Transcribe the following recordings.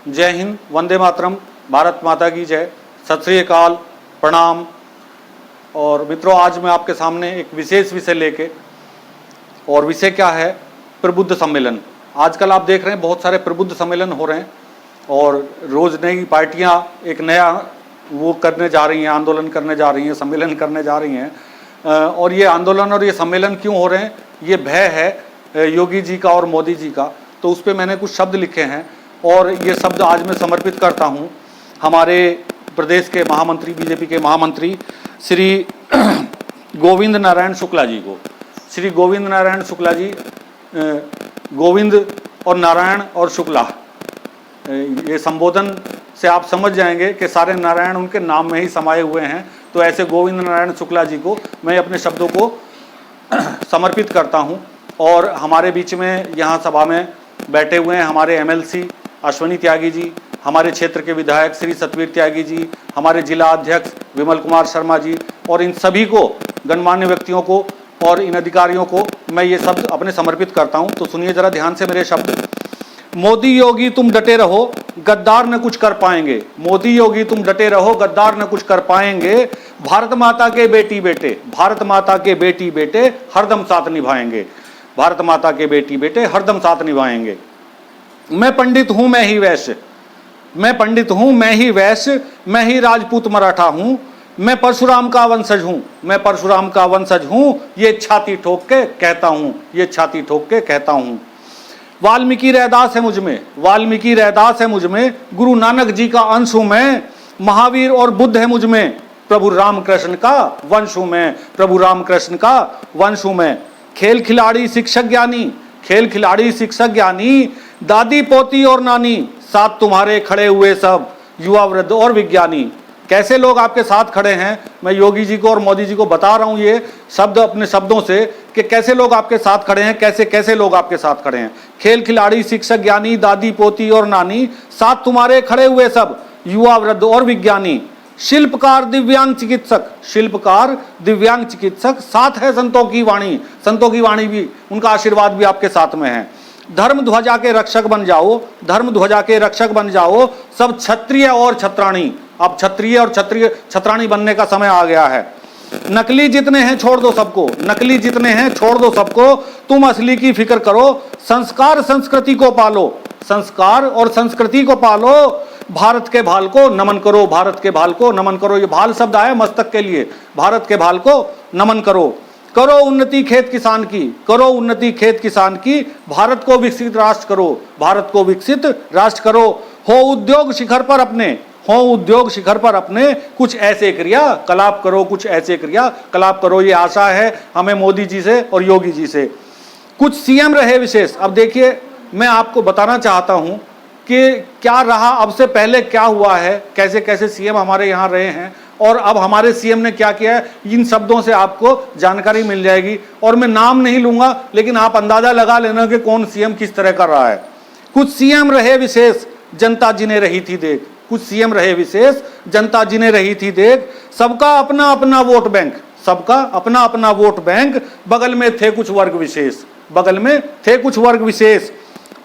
जय हिंद, वंदे मातरम, भारत माता की जय, सत श्री अकाल, प्रणाम। और मित्रों, आज मैं आपके सामने एक विशेष विषय लेके, और विषय क्या है? प्रबुद्ध सम्मेलन। आजकल आप देख रहे हैं बहुत सारे प्रबुद्ध सम्मेलन हो रहे हैं और रोज नई पार्टियां एक नया वो करने जा रही हैं, आंदोलन करने जा रही हैं, सम्मेलन करने जा रही हैं। और ये आंदोलन और ये सम्मेलन क्यों हो रहे हैं? ये भय है योगी जी का और मोदी जी का। तो उस पर मैंने कुछ शब्द लिखे हैं और ये शब्द आज मैं समर्पित करता हूँ हमारे प्रदेश के महामंत्री, बीजेपी के महामंत्री श्री गोविंद नारायण शुक्ला जी को। श्री गोविंद नारायण शुक्ला जी, गोविंद और नारायण और शुक्ला, ये संबोधन से आप समझ जाएंगे कि सारे नारायण उनके नाम में ही समाये हुए हैं। तो ऐसे गोविंद नारायण शुक्ला जी को मैं अपने शब्दों को समर्पित करता हूं। और हमारे बीच में यहाँ सभा में बैठे हुए हैं हमारे एमएलसी अश्वनी त्यागी जी, हमारे क्षेत्र के विधायक श्री सतवीर त्यागी जी, हमारे जिला अध्यक्ष विमल कुमार शर्मा जी, और इन सभी को, गणमान्य व्यक्तियों को और इन अधिकारियों को मैं ये शब्द अपने समर्पित करता हूं। तो सुनिए जरा ध्यान से मेरे शब्द। मोदी योगी तुम डटे रहो, गद्दार न कुछ कर पाएंगे। मोदी योगी तुम डटे रहो, गद्दार न कुछ कर पाएंगे। भारत माता के बेटी बेटे, भारत माता के बेटी बेटे हरदम साथ निभाएंगे। भारत माता के बेटी बेटे हरदम साथ निभाएंगे। मैं पंडित हूं, मैं ही वैश्य, मैं पंडित हूं, मैं ही वैश्य, मैं ही राजपूत मराठा हूं। मैं परशुराम का वंशज हूं, मैं परशुराम का वंशज हूं। ये छाती ठोक के कहता हूं, ये छाती ठोक के कहता हूं। वाल्मीकि रैदास है मुझ में, वाल्मीकि रैदास है मुझ में। गुरु नानक जी का अंश हूं मैं। महावीर और बुद्ध है मुझ में। प्रभु रामकृष्ण का वंश हूं मैं, प्रभु रामकृष्ण का वंश हूं मैं। खेल खिलाड़ी शिक्षक ज्ञानी, खेल खिलाड़ी शिक्षक ज्ञानी। दादी पोती और नानी, साथ तुम्हारे खड़े हुए सब युवा वृद्ध और विज्ञानी। कैसे लोग आपके साथ खड़े हैं, मैं योगी जी को और मोदी जी को बता रहा हूं ये शब्द अपने शब्दों से कि कैसे लोग आपके साथ खड़े हैं, कैसे कैसे लोग आपके साथ खड़े हैं। खेल खिलाड़ी शिक्षक ज्ञानी, दादी पोती और नानी, साथ तुम्हारे खड़े हुए सब युवा वृद्ध और विज्ञानी। शिल्पकार दिव्यांग चिकित्सक, शिल्पकार दिव्यांग चिकित्सक, साथ है संतों की वाणी, संतों की वाणी भी, उनका आशीर्वाद भी आपके साथ में है। धर्म ध्वजा के रक्षक बन जाओ, धर्म ध्वजा के रक्षक बन जाओ सब क्षत्रिय और छत्राणी। अब क्षत्रिय और छत्राणी बनने का समय आ गया है। नकली जितने हैं छोड़ दो सबको, नकली जितने हैं छोड़ दो सबको। तुम असली की फिक्र करो, संस्कार संस्कृति को पालो, संस्कार और संस्कृति को पालो। भारत के भाल को नमन करो, भारत के भाल को नमन करो। ये भाल शब्द आया मस्तक के लिए। भारत के भाल को नमन करो। करो उन्नति खेत किसान की, करो उन्नति खेत किसान की। भारत को विकसित राष्ट्र करो, भारत को विकसित राष्ट्र करो। हो उद्योग शिखर पर अपने, हो उद्योग शिखर पर अपने। कुछ ऐसे क्रिया कलाप करो, कुछ ऐसे क्रिया कलाप करो। ये आशा है हमें मोदी जी से और योगी जी से। कुछ सीएम रहे विशेष। अब देखिए, मैं आपको बताना चाहता हूं कि क्या रहा, अब से पहले क्या हुआ है, कैसे कैसे सीएम हमारे यहाँ रहे हैं और अब हमारे सीएम ने क्या किया है। इन शब्दों से आपको जानकारी मिल जाएगी। और मैं नाम नहीं लूंगा, लेकिन आप अंदाजा लगा लेना कि कौन सीएम किस तरह कर रहा है। कुछ सीएम रहे विशेष, जनता जिन्हें रही थी देख। कुछ सीएम रहे विशेष, जनता जिन्हें रही थी देख। सबका अपना अपना वोट बैंक, सबका अपना अपना वोट बैंक। बगल में थे कुछ वर्ग विशेष, बगल में थे कुछ वर्ग विशेष।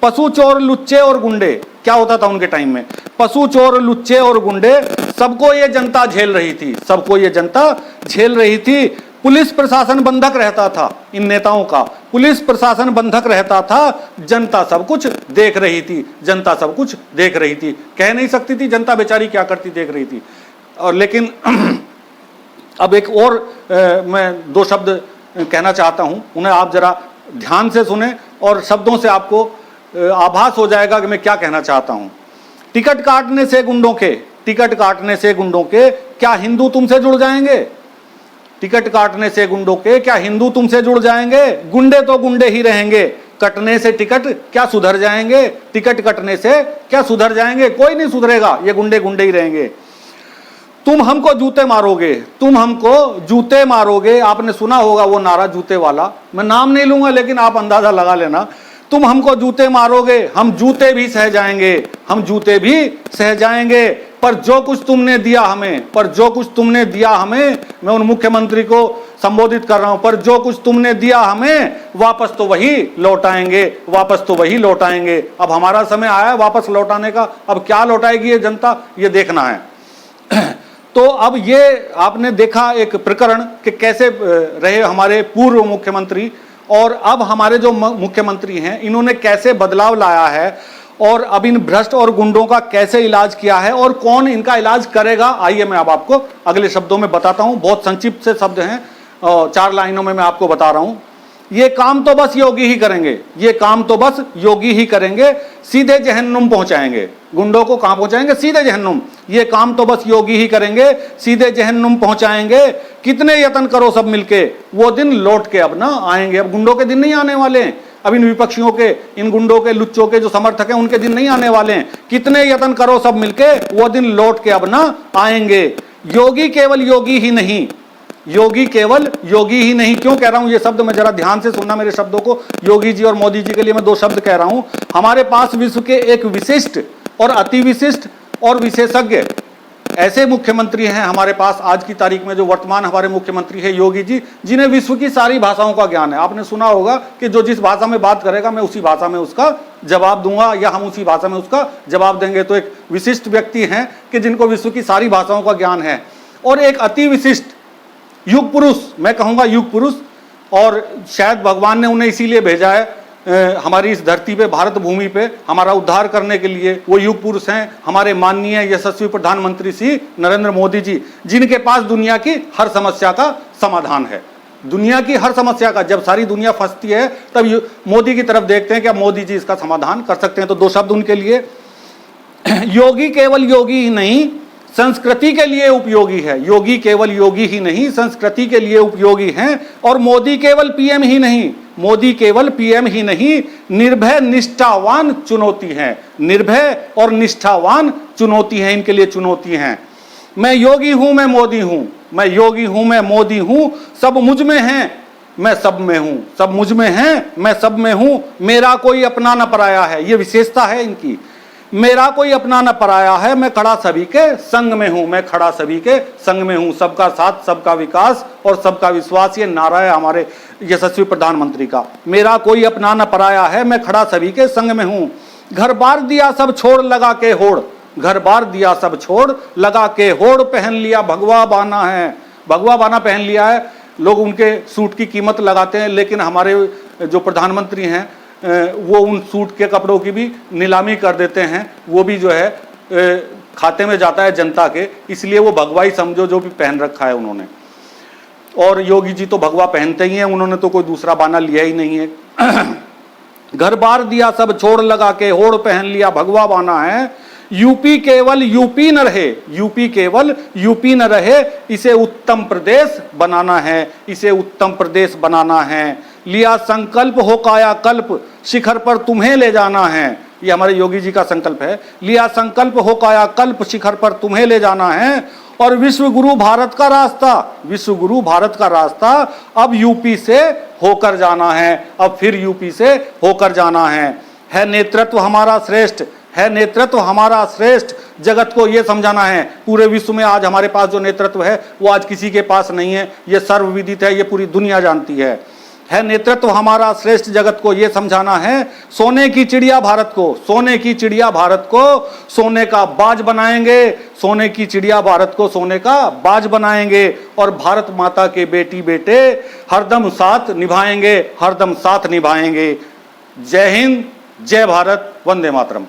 पशु चोर लुच्चे और गुंडे, क्या होता था उनके टाइम में? पशु चोर लुच्चे और गुंडे, सबको ये जनता झेल रही थी, सबको ये जनता झेल रही थी। पुलिस प्रशासन बंधक रहता था इन नेताओं का, पुलिस प्रशासन बंधक रहता था। जनता सब कुछ देख रही थी, जनता सब कुछ देख रही थी। कह नहीं सकती थी जनता बेचारी क्या करती, देख रही थी। और लेकिन अब एक और मैं दो शब्द कहना चाहता हूं, उन्हें आप जरा ध्यान से सुने और शब्दों से आपको आभास हो जाएगा कि मैं क्या कहना चाहता हूं। टिकट काटने से गुंडों के, टिकट काटने से गुंडों के क्या हिंदू तुमसे जुड़ जाएंगे? टिकट काटने से गुंडों के क्या हिंदू तुमसे जुड़ जाएंगे? गुंडे तो गुंडे ही रहेंगे, कटने से टिकट क्या सुधर जाएंगे? टिकट कटने से क्या सुधर जाएंगे? कोई नहीं सुधरेगा, ये गुंडे गुंडे ही रहेंगे। तुम हमको जूते मारोगे, तुम हमको जूते मारोगे। आपने सुना होगा वो नारा जूते वाला, मैं नाम नहीं लूंगा लेकिन आप अंदाजा लगा लेना। तुम हमको जूते मारोगे, हम जूते भी सह जाएंगे, हम जूते भी सह जाएंगे। पर जो कुछ तुमने दिया हमें, पर जो कुछ तुमने दिया हमें, मैं उन मुख्यमंत्री को संबोधित कर रहा हूं, पर जो कुछ तुमने दिया हमें वापस तो वही लौटाएंगे, वापस तो वही लौटाएंगे। अब हमारा समय आया है वापस लौटाने का। अब क्या लौटाएगी ये जनता, ये देखना है। तो अब ये आपने देखा एक प्रकरण कि कैसे रहे हमारे पूर्व मुख्यमंत्री, और अब हमारे जो मुख्यमंत्री हैं इन्होंने कैसे बदलाव लाया है, और अब इन भ्रष्ट और गुंडों का कैसे इलाज किया है, और कौन इनका इलाज करेगा। आइए मैं अब आपको अगले शब्दों में बताता हूं। बहुत संक्षिप्त से शब्द हैं, 4 लाइनों में मैं आपको बता रहा हूं। ये काम तो बस योगी ही करेंगे, ये काम तो बस योगी ही करेंगे, सीधे जहन्नुम पहुंचाएंगे। गुंडों को कहां पहुंचाएंगे? सीधे जहन्नुम। ये काम तो बस योगी ही करेंगे, सीधे जहन्नुम पहुंचाएंगे। कितने यत्न करो सब मिलके, वो दिन लौट के अब ना आएंगे। अब गुंडों के दिन नहीं आने वाले हैं, अब इन विपक्षियों के, इन गुंडों के, लुच्चों के जो समर्थक हैं उनके दिन नहीं आने वाले हैं। कितने यत्न करो सब मिलके, वो दिन लौट के अब ना आएंगे। योगी केवल योगी ही नहीं, योगी केवल योगी ही नहीं। क्यों कह रहा हूं ये शब्द, मैं जरा ध्यान से सुनना मेरे शब्दों को। योगी जी और मोदी जी के लिए मैं 2 शब्द कह रहा हूं। हमारे पास विश्व के एक विशिष्ट और अति विशिष्ट और विशेषज्ञ ऐसे मुख्यमंत्री हैं हमारे पास आज की तारीख में। जो वर्तमान हमारे मुख्यमंत्री है योगी जी, जिन्हें विश्व की सारी भाषाओं का ज्ञान है। आपने सुना होगा कि जो जिस भाषा में बात करेगा मैं उसी भाषा में उसका जवाब दूंगा, या हम उसी भाषा में उसका जवाब देंगे। तो एक विशिष्ट व्यक्ति हैं कि जिनको विश्व की सारी भाषाओं का ज्ञान है। और एक अति विशिष्ट युग पुरुष, मैं कहूंगा युग पुरुष, और शायद भगवान ने उन्हें इसीलिए भेजा है हमारी इस धरती पे, भारत भूमि पे हमारा उद्धार करने के लिए। वो युग पुरुष हैं हमारे माननीय यशस्वी प्रधानमंत्री श्री नरेंद्र मोदी जी, जिनके पास दुनिया की हर समस्या का समाधान है। दुनिया की हर समस्या का, जब सारी दुनिया फंसती है तब मोदी की तरफ देखते हैं कि मोदी जी इसका समाधान कर सकते हैं। तो 2 शब्द उनके लिए। योगी केवल योगी ही नहीं, संस्कृति के लिए उपयोगी है। योगी केवल योगी ही नहीं, संस्कृति के लिए उपयोगी हैं। और मोदी केवल पीएम ही नहीं, मोदी केवल पीएम ही नहीं, निर्भय निष्ठावान चुनौती है। निर्भय और निष्ठावान चुनौती है, इनके लिए चुनौती है। मैं योगी हूं, मैं मोदी हूं, मैं योगी हूं, मैं मोदी हूं, सब मुझ में है, मैं सब में हूं, सब मुझ में है, मैं सब में हूं, मेरा कोई अपना न पराया है। ये विशेषता है इनकी। मेरा कोई अपना न पराया है, मैं खड़ा सभी के संग में हूं, मैं खड़ा सभी के संग में हूं। सबका साथ, सबका विकास और सबका विश्वास, ये नारा है हमारे यशस्वी प्रधानमंत्री का। मेरा कोई अपना न पराया है, मैं खड़ा सभी के संग में हूं। घर बार दिया सब छोड़ लगा के होड़, घर बार दिया सब छोड़ लगा के होड़, पहन लिया भगवा बाना है। भगवा बाना पहन लिया है। लोग उनके सूट की कीमत लगाते हैं, लेकिन हमारे जो प्रधानमंत्री हैं वो उन सूट के कपड़ों की भी नीलामी कर देते हैं। वो भी जो है खाते में जाता है जनता के, इसलिए वो भगवा ही समझो जो भी पहन रखा है उन्होंने। और योगी जी तो भगवा पहनते ही हैं, उन्होंने तो कोई दूसरा बाना लिया ही नहीं है। घर बार दिया सब छोड़ लगा के होड़, पहन लिया भगवा बाना है। यूपी केवल यूपी न रहे, यूपी केवल यूपी न रहे, इसे उत्तम प्रदेश बनाना है, इसे उत्तम प्रदेश बनाना है। लिया संकल्प हो काया कल्प, शिखर पर तुम्हें ले जाना है। ये हमारे योगी जी का संकल्प है। लिया संकल्प हो काया कल्प, शिखर पर तुम्हें ले जाना है। और विश्व गुरु भारत का रास्ता, विश्व गुरु भारत का रास्ता अब यूपी से होकर जाना है, अब फिर यूपी से होकर जाना है नेतृत्व हमारा श्रेष्ठ, है नेतृत्व हमारा श्रेष्ठ, जगत को यह समझाना है। पूरे विश्व में आज हमारे पास जो नेतृत्व है वो आज किसी के पास नहीं है, ये सर्वविदित है, ये पूरी दुनिया जानती है नेतृत्व हमारा श्रेष्ठ, जगत को यह समझाना है। सोने की चिड़िया भारत को, सोने की चिड़िया भारत को सोने का बाज बनाएंगे, सोने की चिड़िया भारत को सोने का बाज बनाएंगे। और भारत माता के बेटी बेटे हरदम साथ निभाएंगे, हरदम साथ निभाएंगे। जय हिंद, जय भारत, वंदे मातरम।